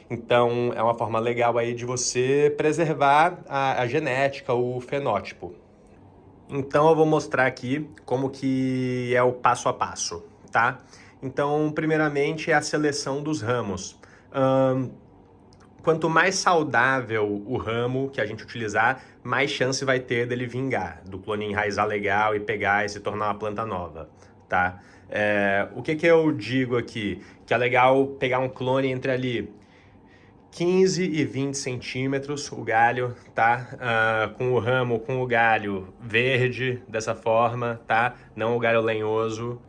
Então, é uma forma legal aí de você preservar a genética, o fenótipo. Então, eu vou mostrar aqui como que é o passo a passo, tá? Então, primeiramente, é a seleção dos ramos. Ahn, Quanto mais saudável o ramo que a gente utilizar, mais chance vai ter dele vingar, do clone enraizar legal e pegar e se tornar uma planta nova, tá? O que eu digo aqui? Que é legal pegar um clone entre ali 15 e 20 centímetros o galho, tá? Com o ramo, com o galho verde, dessa forma, tá? Não o galho lenhoso.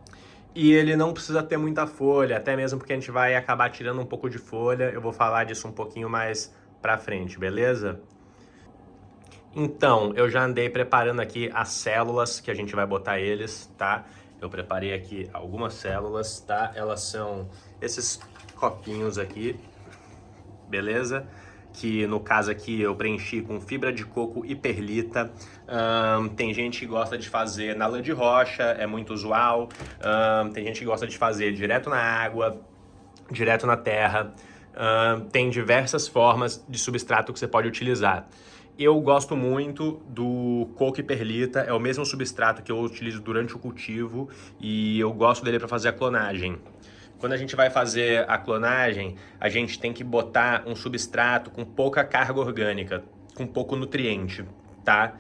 E ele não precisa ter muita folha, até mesmo porque a gente vai acabar tirando um pouco de folha. Eu vou falar disso um pouquinho mais pra frente, beleza? Então, eu já andei preparando aqui as células que a gente vai botar eles, tá? Eu preparei aqui algumas células, tá? Elas são esses copinhos aqui, beleza? Que no caso aqui eu preenchi com fibra de coco e perlita. Tem gente que gosta de fazer na lã de rocha, é muito usual. Tem gente que gosta de fazer direto na água, direto na terra. Tem diversas formas de substrato que você pode utilizar. Eu gosto muito do coco e perlita, é o mesmo substrato que eu utilizo durante o cultivo e eu gosto dele para fazer a clonagem. Quando a gente vai fazer a clonagem, a gente tem que botar um substrato com pouca carga orgânica, com pouco nutriente, tá?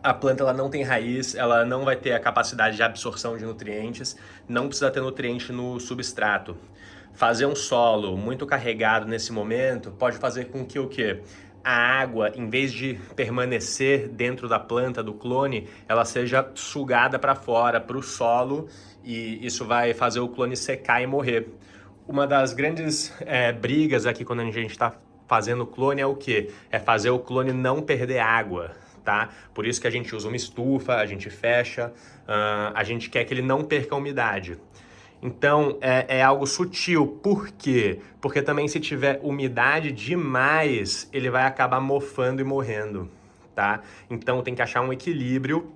A planta ela não tem raiz, ela não vai ter a capacidade de absorção de nutrientes, não precisa ter nutriente no substrato. Fazer um solo muito carregado nesse momento pode fazer com que o quê? A água, em vez de permanecer dentro da planta, do clone, ela seja sugada para fora, para o solo, e isso vai fazer o clone secar e morrer. Uma das grandes brigas aqui quando a gente está fazendo o clone é o quê? É fazer o clone não perder água, tá? Por isso que a gente usa uma estufa, a gente fecha, a gente quer que ele não perca a umidade. Então, é algo sutil. Por quê? Porque também se tiver umidade demais, ele vai acabar mofando e morrendo, tá? Então, tem que achar um equilíbrio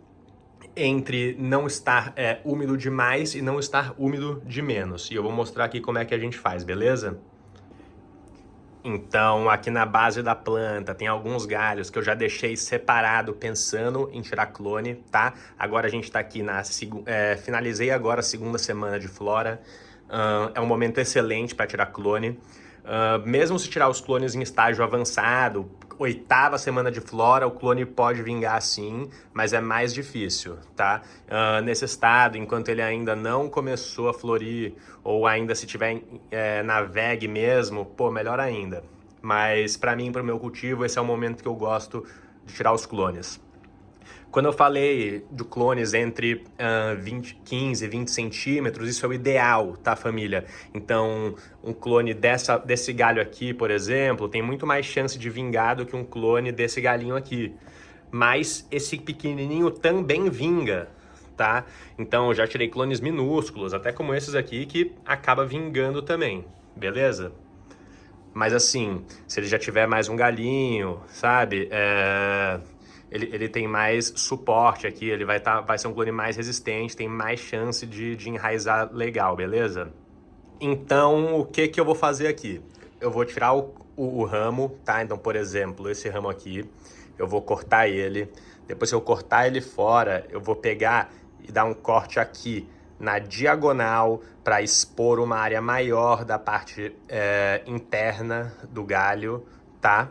entre não estar úmido demais e não estar úmido de menos. E eu vou mostrar aqui como é que a gente faz, beleza? Então, aqui na base da planta tem alguns galhos que eu já deixei separado pensando em tirar clone, tá? Agora a gente tá aqui finalizei agora a segunda semana de flora. É um momento excelente para tirar clone. Mesmo se tirar os clones em estágio avançado, oitava semana de flora, o clone pode vingar sim, mas é mais difícil, tá? Nesse estado, enquanto ele ainda não começou a florir, ou ainda se tiver na VEG mesmo, pô, melhor ainda. Mas para mim, para o meu cultivo, esse é o momento que eu gosto de tirar os clones. Quando eu falei de clones entre 15 e 20 centímetros, isso é o ideal, tá, família? Então, um clone desse galho aqui, por exemplo, tem muito mais chance de vingar do que um clone desse galinho aqui. Mas esse pequenininho também vinga, tá? Então, eu já tirei clones minúsculos, até como esses aqui, que acaba vingando também, beleza? Mas assim, se ele já tiver mais um galinho, sabe? Ele tem mais suporte aqui, ele vai ser um clone mais resistente, tem mais chance de enraizar legal, beleza? Então, o que que eu vou fazer aqui? Eu vou tirar o ramo, tá? Então, por exemplo, esse ramo aqui, eu vou cortar ele. Depois que eu cortar ele fora, eu vou pegar e dar um corte aqui na diagonal para expor uma área maior da parte interna do galho, tá?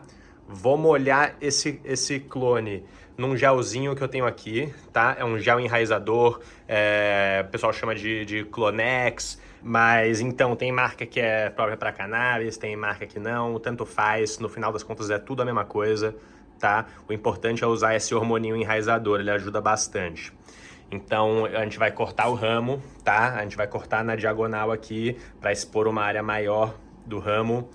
Vou molhar esse clone num gelzinho que eu tenho aqui, tá? É um gel enraizador, o pessoal chama de Clonex, mas então tem marca que é própria para cannabis, tem marca que não, tanto faz, no final das contas é tudo a mesma coisa, tá? O importante é usar esse hormoninho enraizador, ele ajuda bastante. Então a gente vai cortar o ramo, tá? A gente vai cortar na diagonal aqui para expor uma área maior do ramo.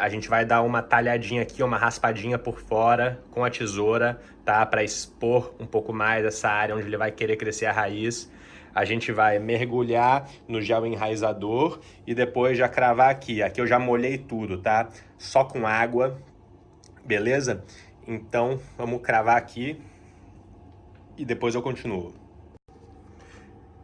A gente vai dar uma talhadinha aqui, uma raspadinha por fora com a tesoura, tá? Para expor um pouco mais essa área onde ele vai querer crescer a raiz. A gente vai mergulhar no gel enraizador e depois já cravar aqui. Aqui eu já molhei tudo, tá? Só com água, beleza? Então vamos cravar aqui e depois eu continuo.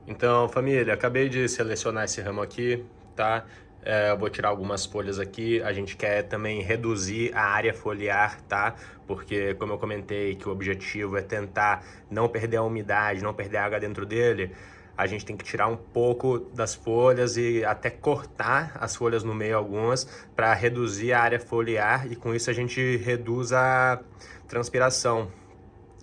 Então, família, acabei de selecionar esse ramo aqui, tá? Eu vou tirar algumas folhas aqui. A gente quer também reduzir a área foliar, tá? Porque, como eu comentei, que o objetivo é tentar não perder a umidade, não perder a água dentro dele, a gente tem que tirar um pouco das folhas e até cortar as folhas no meio algumas para reduzir a área foliar e com isso a gente reduz a transpiração.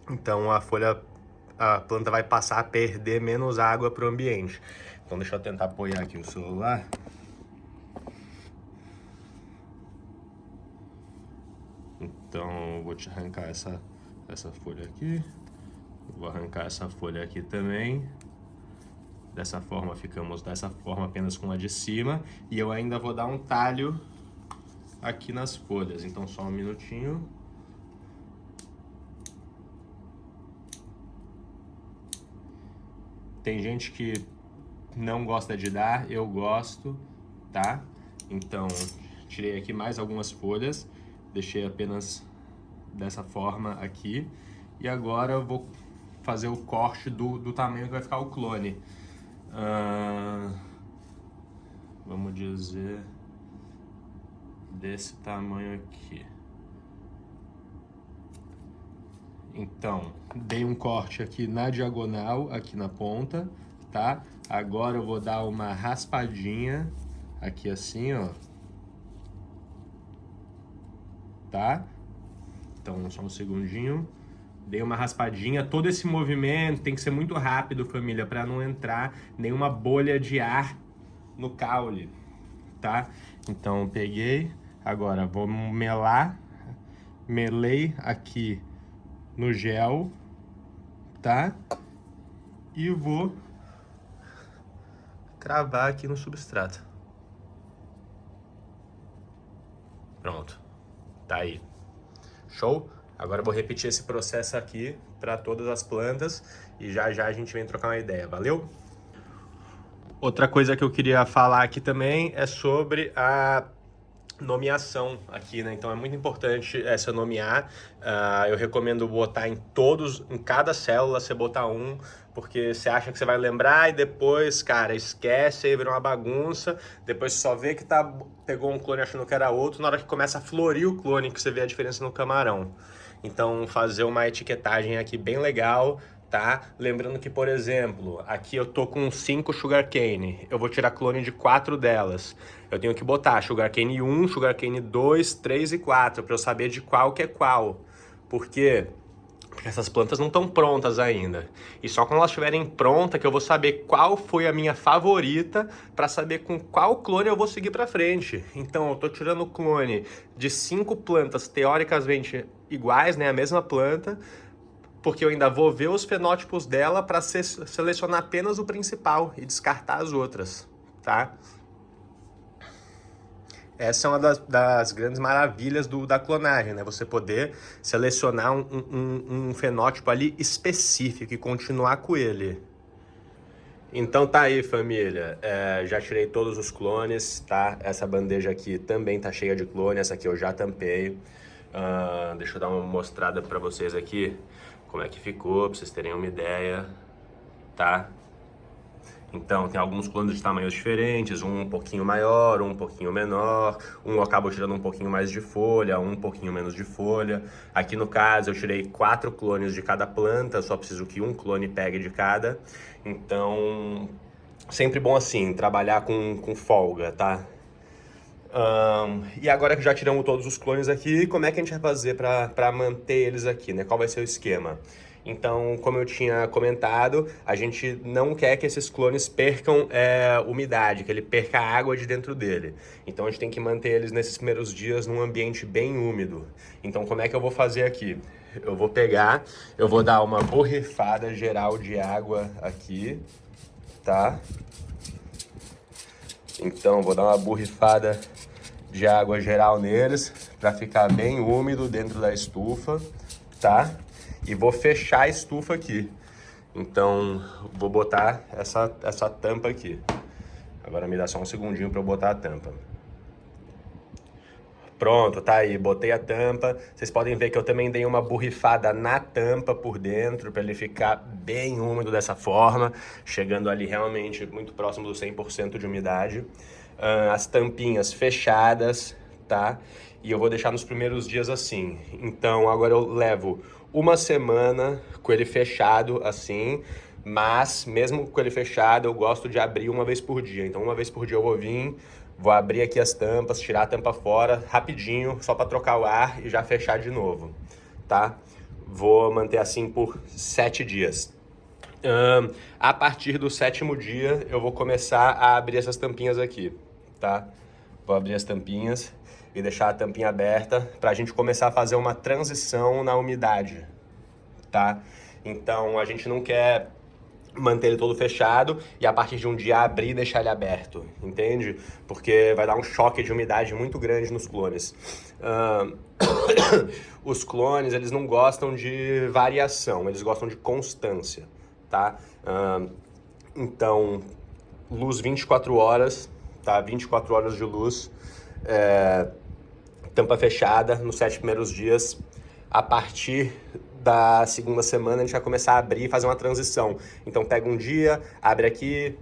Então a planta vai passar a perder menos água para o ambiente. Então deixa eu tentar apoiar aqui o celular. Então vou te arrancar essa folha aqui. Vou arrancar essa folha aqui também. Dessa forma ficamos dessa forma apenas com a de cima. E eu ainda vou dar um talho aqui nas folhas. Então só um minutinho. Tem gente que não gosta de dar, eu gosto, tá? Então tirei aqui mais algumas folhas. Deixei apenas dessa forma aqui. E agora eu vou fazer o corte do tamanho que vai ficar o clone. Vamos dizer desse tamanho aqui. Então, dei um corte aqui na diagonal, aqui na ponta, tá? Agora eu vou dar uma raspadinha aqui assim, ó. Tá? Então, só um segundinho. Dei uma raspadinha. Todo esse movimento tem que ser muito rápido, família, para não entrar nenhuma bolha de ar no caule, tá? Então, peguei. Agora, vou melar. Melei aqui no gel, tá? E vou cravar aqui no substrato. Pronto. Tá aí. Show? Agora eu vou repetir esse processo aqui para todas as plantas e já a gente vem trocar uma ideia, valeu? Outra coisa que eu queria falar aqui também é sobre a nomeação aqui, né? Então é muito importante essa nomear. Eu recomendo botar em cada célula você botar um, porque você acha que você vai lembrar e depois, cara, esquece, aí vira uma bagunça. Depois você só vê que pegou um clone achando que era outro, na hora que começa a florir o clone que você vê a diferença no camarão. Então fazer uma etiquetagem aqui bem legal, tá? Lembrando que, por exemplo, aqui eu tô com 5 sugarcane, eu vou tirar clone de 4 delas. Eu tenho que botar sugarcane 1, sugarcane 2, 3 e 4, para eu saber de qual que é qual. Por quê? Porque essas plantas não estão prontas ainda. E só quando elas estiverem prontas que eu vou saber qual foi a minha favorita para saber com qual clone eu vou seguir para frente. Então eu tô tirando o clone de 5 plantas teoricamente iguais, né, a mesma planta, porque eu ainda vou ver os fenótipos dela para selecionar apenas o principal e descartar as outras, tá? Essa é uma das grandes maravilhas da clonagem, né? Você poder selecionar um fenótipo ali específico e continuar com ele. Então tá aí, família. Já tirei todos os clones, tá? Essa bandeja aqui também tá cheia de clone, essa aqui eu já tampei. Deixa eu dar uma mostrada pra vocês aqui, como é que ficou, pra vocês terem uma ideia, tá? Então, tem alguns clones de tamanhos diferentes, um pouquinho maior, um pouquinho menor, eu acabo tirando um pouquinho mais de folha, um pouquinho menos de folha. Aqui no caso, eu tirei 4 clones de cada planta, só preciso que um clone pegue de cada. Então, sempre bom assim, trabalhar com folga, tá? E agora que já tiramos todos os clones aqui, como é que a gente vai fazer para manter eles aqui, né? Qual vai ser o esquema? Então, como eu tinha comentado, a gente não quer que esses clones percam umidade, que ele perca a água de dentro dele. Então, a gente tem que manter eles nesses primeiros dias num ambiente bem úmido. Então, como é que eu vou fazer aqui? Eu vou dar uma borrifada geral de água aqui, tá? Então, vou dar uma borrifada de água geral neles para ficar bem úmido dentro da estufa, tá? E vou fechar a estufa aqui. Então, vou botar essa tampa aqui. Agora me dá só um segundinho para eu botar a tampa. Pronto, tá aí, botei a tampa. Vocês podem ver que eu também dei uma borrifada na tampa por dentro para ele ficar bem úmido dessa forma, chegando ali realmente muito próximo do 100% de umidade. as tampinhas fechadas, tá? E eu vou deixar nos primeiros dias assim. Então agora eu levo uma semana com ele fechado assim, mas mesmo com ele fechado eu gosto de abrir uma vez por dia. Então uma vez por dia eu vou vir, vou abrir aqui as tampas, tirar a tampa fora rapidinho, só para trocar o ar e já fechar de novo, tá? Vou manter assim por 7 dias. A partir do 7º dia eu vou começar a abrir essas tampinhas aqui, tá? Vou abrir as tampinhas e deixar a tampinha aberta para a gente começar a fazer uma transição na umidade, tá? Então a gente não quer manter ele todo fechado e a partir de um dia abrir e deixar ele aberto, entende? Porque vai dar um choque de umidade muito grande nos clones. Os clones, eles não gostam de variação, eles gostam de constância, tá? Então, luz 24 horas, tá? 24 horas de luz, tampa fechada nos 7 primeiros dias. A partir da segunda semana a gente vai começar a abrir e fazer uma transição. Então pega um dia, abre aqui,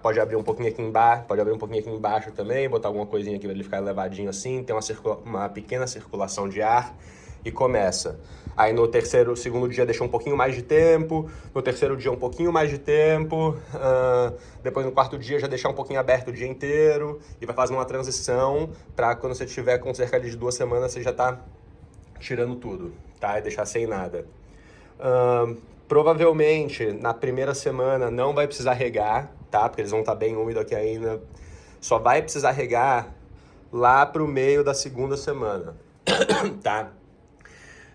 pode abrir um pouquinho aqui embaixo, pode abrir um pouquinho aqui embaixo também, botar alguma coisinha aqui para ele ficar elevadinho assim, tem uma pequena circulação de ar e começa. Aí no segundo dia deixa um pouquinho mais de tempo, no terceiro dia um pouquinho mais de tempo, depois no quarto dia já deixar um pouquinho aberto o dia inteiro e vai fazer uma transição para quando você tiver com cerca de 2 semanas você já tá tirando tudo, tá? E deixar sem nada. Provavelmente na primeira semana não vai precisar regar, tá? Porque eles vão estar bem úmidos aqui ainda. Só vai precisar regar lá pro meio da segunda semana, tá?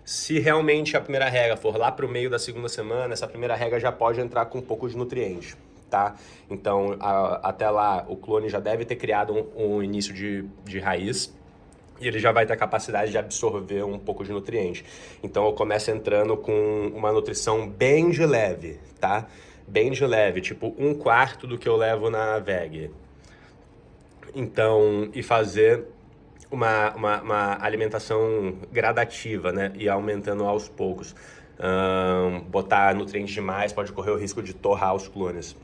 Se realmente a primeira rega for lá pro meio da segunda semana, essa primeira rega já pode entrar com um pouco de nutriente, tá? Então, até lá, o clone já deve ter criado um início de raiz e ele já vai ter a capacidade de absorver um pouco de nutriente. Então, eu começo entrando com uma nutrição bem de leve, tá? Bem de leve, tipo 1/4 do que eu levo na VEG. Então, e fazer uma alimentação gradativa, né? E aumentando aos poucos. Botar nutrientes demais pode correr o risco de torrar os clones.